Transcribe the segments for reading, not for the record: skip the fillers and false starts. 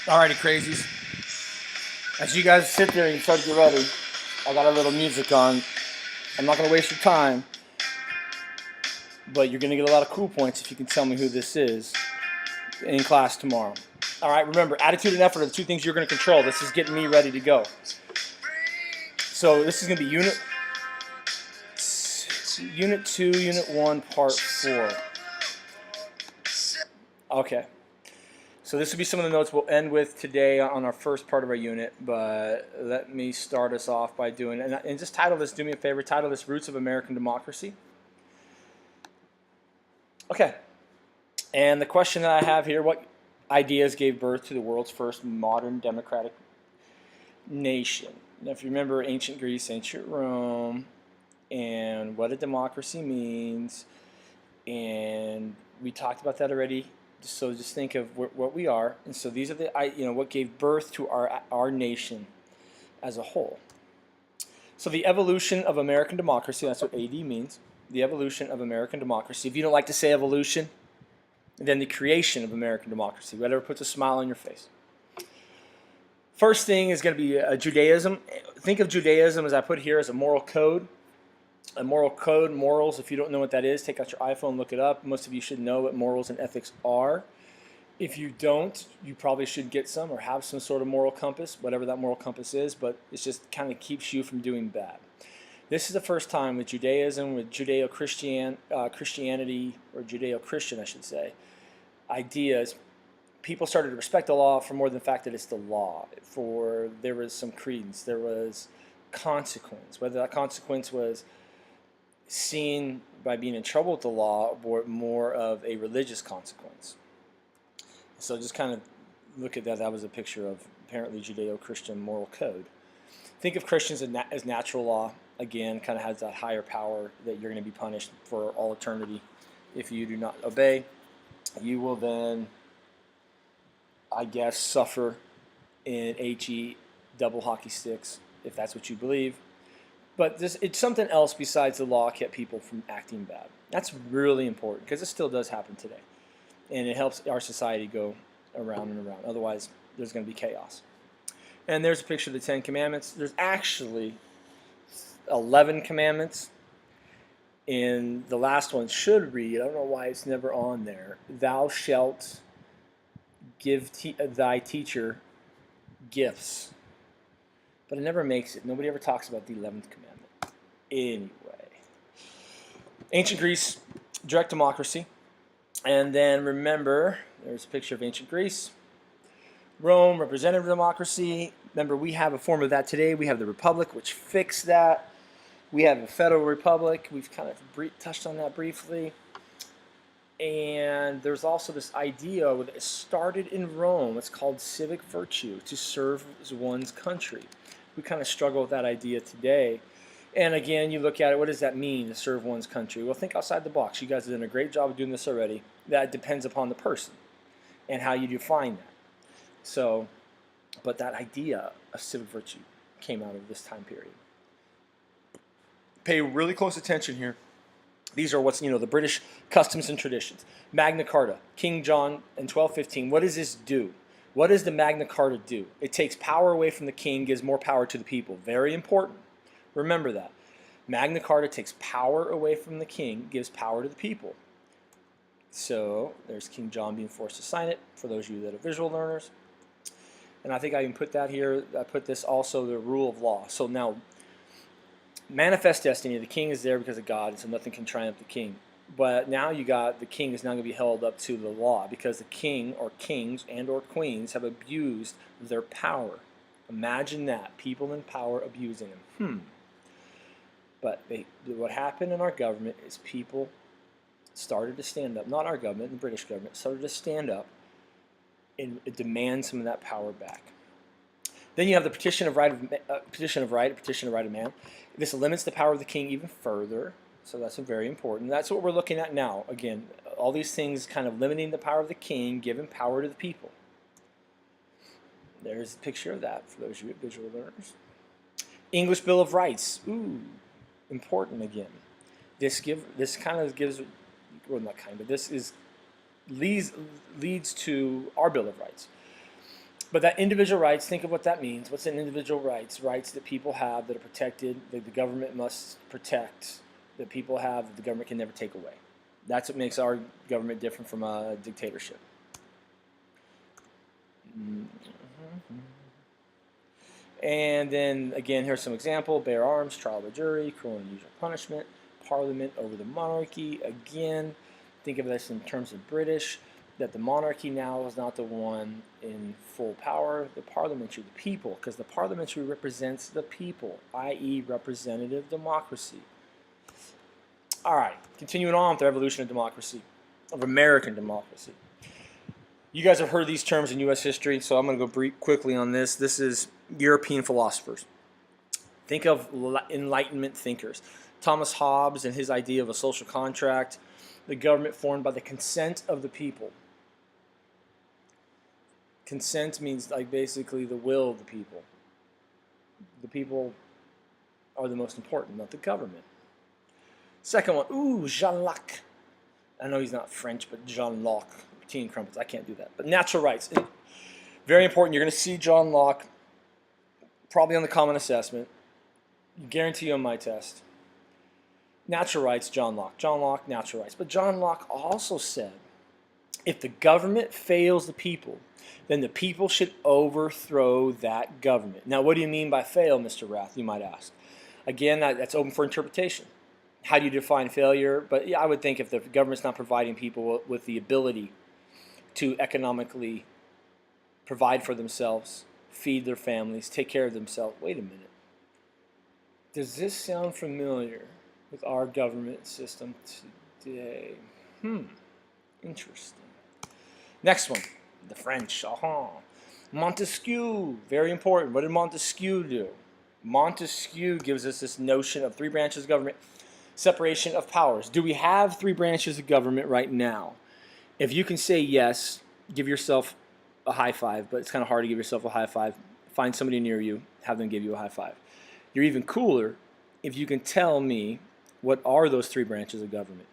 Alrighty, crazies. As you guys sit there and start to get ready, I got a little music on. I'm not going to waste your time, but you're going to get a lot of cool points if you can tell me who this is in class tomorrow. Alright, remember, attitude and effort are the two things you're going to control. This is getting me ready to go. So this is going to be Unit 2, Unit 1, Part 4. Okay. So this will be some of the notes we'll end with today on our first part of our unit, but let me start us off by doing, and just title this, do me a favor, title this Roots of American Democracy. Okay. And the question that I have here, what ideas gave birth to the world's first modern democratic nation? Now, if you remember ancient Greece, ancient Rome, and what a democracy means, and we talked about that already. So just think of what we are, and so these are what gave birth to our nation as a whole. So the evolution of American democracy, that's what AD means, the evolution of American democracy. If you don't like to say evolution, then the creation of American democracy, whatever puts a smile on your face. First thing is going to be Judaism. Think of Judaism, as I put here, as a moral code. A moral code, morals, if you don't know what that is, take out your iPhone, look it up. Most of you should know what morals and ethics are. If you don't, you probably should get some or have some sort of moral compass, whatever that moral compass is, but it just kind of keeps you from doing bad. This is the first time with Judaism, with Judeo-Christianity, or Judeo-Christian, I should say, ideas, people started to respect the law for more than the fact that it's the law. There was some credence, there was consequence, whether that consequence was seen by being in trouble with the law or more of a religious consequence. So just kind of look at that. That was a picture of apparently Judeo-Christian moral code. Think of Christians as natural law. Again, kind of has that higher power that you're going to be punished for all eternity if you do not obey. You will then, I guess, suffer in HE double hockey sticks if that's what you believe. But it's something else besides the law kept people from acting bad. That's really important because it still does happen today. And it helps our society go around and around. Otherwise, there's going to be chaos. And there's a picture of the 10 Commandments. There's actually 11 commandments. And the last one should read, I don't know why it's never on there, thou shalt give thy teacher gifts. But it never makes it. Nobody ever talks about the 11th commandment. Anyway. Ancient Greece, direct democracy. And then remember, there's a picture of ancient Greece. Rome, representative democracy. Remember, we have a form of that today. We have the Republic, which fixed that. We have a federal republic. We've kind of touched on that briefly. And there's also this idea that started in Rome. It's called civic virtue, to serve one's country. We kind of struggle with that idea today. And again, you look at it, what does that mean to serve one's country? Well, think outside the box. You guys have done a great job of doing this already. That depends upon the person and how you define that. So, but that idea of civic virtue came out of this time period. Pay really close attention here. These are what's, the British customs and traditions. Magna Carta, King John in 1215. What does this do? What does the Magna Carta do? It takes power away from the king, gives more power to the people. Very important. Remember that. Magna Carta takes power away from the king, gives power to the people. So there's King John being forced to sign it, for those of you that are visual learners. And I think I can put that here. I put this also, the rule of law. So now, manifest destiny, the king is there because of God, and so nothing can triumph the king. But now you got the king is now going to be held up to the law because the king or kings and or queens have abused their power. Imagine that, people in power abusing them. But what happened in our government is people started to stand up, not our government, the British government, started to stand up and demand some of that power back. Then you have the petition of right, petition of man. This limits the power of the king even further, so that's very important. That's what we're looking at now. Again, all these things kind of limiting the power of the king, giving power to the people. There's a picture of that for those of you visual learners. English Bill of Rights. Ooh, important again. This kind of gives, well, leads to our Bill of Rights. But that individual rights, think of what that means. What's an individual rights? Rights that people have that are protected, that the government must protect, that people have that the government can never take away. That's what makes our government different from a dictatorship. And then, again, here's some example. Bear arms, trial by jury, cruel and unusual punishment, parliament over the monarchy. Again, think of this in terms of British, that the monarchy now is not the one in full power, the parliamentary, the people, because the parliamentary represents the people, i.e. representative democracy. All right, continuing on with the evolution of democracy, of American democracy. You guys have heard these terms in U.S. history, so I'm going to go quickly on this. This is European philosophers. Think of Enlightenment thinkers. Thomas Hobbes and his idea of a social contract, the government formed by the consent of the people. Consent means like basically the will of the people. The people are the most important, not the government. Second one, Jean-Locke. I know he's not French, but Jean-Locke. Tea and crumpets, I can't do that. But natural rights, very important. You're going to see John Locke probably on the common assessment. Guarantee you on my test. Natural rights, John Locke. John Locke, natural rights. But John Locke also said, if the government fails the people, then the people should overthrow that government. Now, what do you mean by fail, Mr. Rath, you might ask? Again, that's open for interpretation. How do you define failure? But yeah, I would think if the government's not providing people with the ability to economically provide for themselves, feed their families, take care of themselves. Wait a minute. Does this sound familiar with our government system today? Interesting. Next one, the French. Montesquieu, very important. What did Montesquieu do? Montesquieu gives us this notion of 3 branches of government, separation of powers. Do we have 3 branches of government right now? If you can say yes, give yourself a high five, but it's kind of hard to give yourself a high five. Find somebody near you, have them give you a high five. You're even cooler if you can tell me what are those 3 branches of government.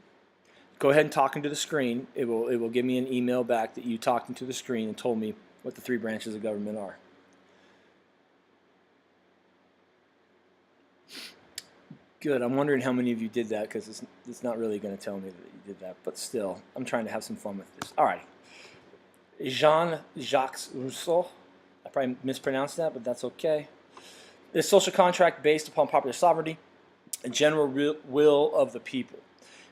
Go ahead and talk into the screen. It will give me an email back that you talked into the screen and told me what the 3 branches of government are. Good. I'm wondering how many of you did that because it's not really going to tell me that you did that. But still, I'm trying to have some fun with this. All right. Jean-Jacques Rousseau. I probably mispronounced that, but that's okay. This social contract based upon popular sovereignty and general will of the people.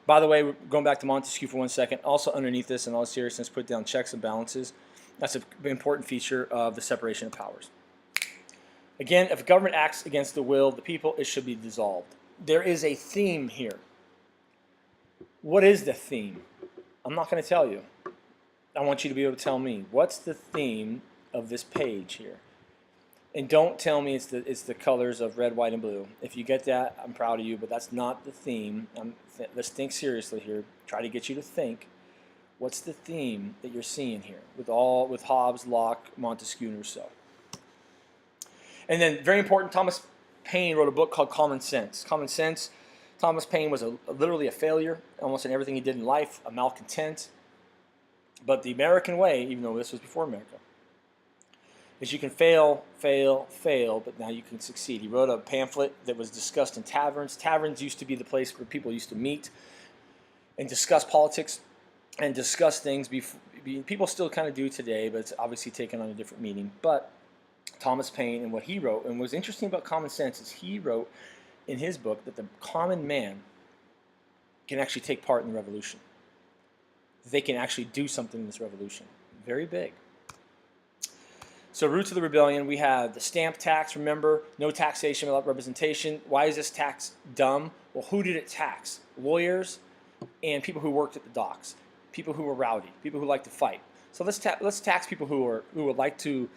By the way, going back to Montesquieu for 1 second, also underneath this, in all seriousness, put down checks and balances. That's an important feature of the separation of powers. Again, if a government acts against the will of the people, it should be dissolved. There is a theme here. What is the theme? I'm not going to tell you. I want you to be able to tell me. What's the theme of this page here? And don't tell me it's the colors of red, white, and blue. If you get that, I'm proud of you, but that's not the theme. Let's think seriously here. Try to get you to think. What's the theme that you're seeing here with Hobbes, Locke, Montesquieu, and Rousseau? And then, very important, Thomas Paine wrote a book called Common Sense. Common Sense, Thomas Paine was literally a failure, almost in everything he did in life, a malcontent. But the American way, even though this was before America, is you can fail, but now you can succeed. He wrote a pamphlet that was discussed in taverns. Taverns used to be the place where people used to meet and discuss politics and discuss things. People still kind of do today, but it's obviously taken on a different meaning. But Thomas Paine and what he wrote, and what's interesting about Common Sense is he wrote in his book that the common man can actually take part in the revolution. They can actually do something in this revolution. Very big. So roots of the rebellion, we have the stamp tax, remember, no taxation without representation. Why is this tax dumb? Well, who did it tax? Lawyers and people who worked at the docks, people who were rowdy, people who like to fight. So let's tax people who would like to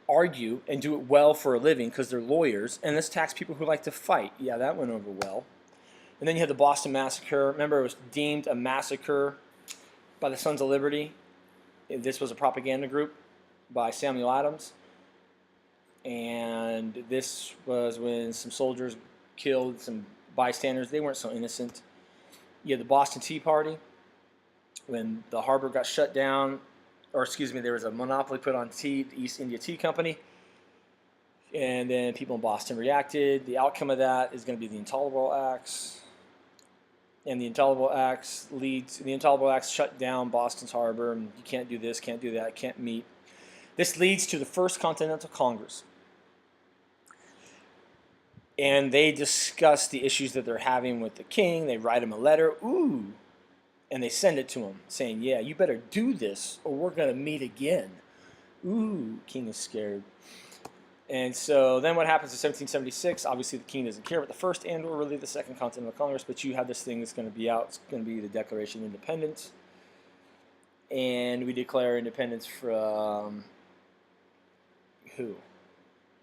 argue and do it well for a living because they're lawyers, and let's tax people who like to fight. Yeah, that went over well. And then you had the Boston Massacre. Remember, it was deemed a massacre by the Sons of Liberty. This was a propaganda group by Samuel Adams. And this was when some soldiers killed some bystanders. They weren't so innocent. You had the Boston Tea Party, when the harbor got shut down or excuse me, there was a monopoly put on tea, the East India Tea Company, and then people in Boston reacted. The outcome of that is going to be the Intolerable Acts, and the Intolerable Acts shut down Boston's harbor, and you can't do this, can't do that, can't meet. This leads to the First Continental Congress, and they discuss the issues that they're having with the king. They write him a letter, and they send it to him saying, yeah, you better do this or we're going to meet again. King is scared. And so then what happens in 1776, obviously the king doesn't care about the First and or really the Second Continental Congress, but you have this thing that's going to be out. It's going to be the Declaration of Independence. And we declare independence from who?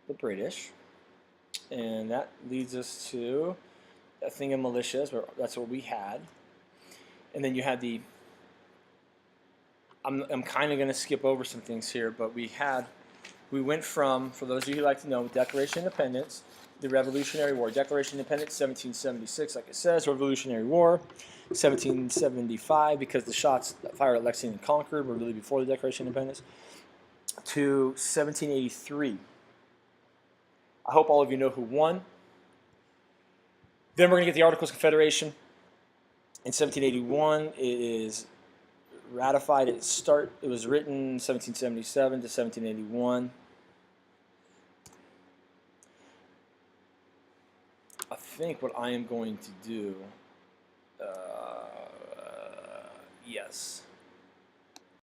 The British. And that leads us to a thing of militias, where that's what we had. And then you had the, I'm kind of going to skip over some things here, but we went from, for those of you who like to know, Declaration of Independence, the Revolutionary War. Declaration of Independence, 1776, like it says, Revolutionary War, 1775, because the shots fired at Lexington and Concord were really before the Declaration of Independence, to 1783. I hope all of you know who won. Then we're going to get the Articles of Confederation. In 1781, it is ratified. It was written 1777 to 1781. I think what I am going to do, yes.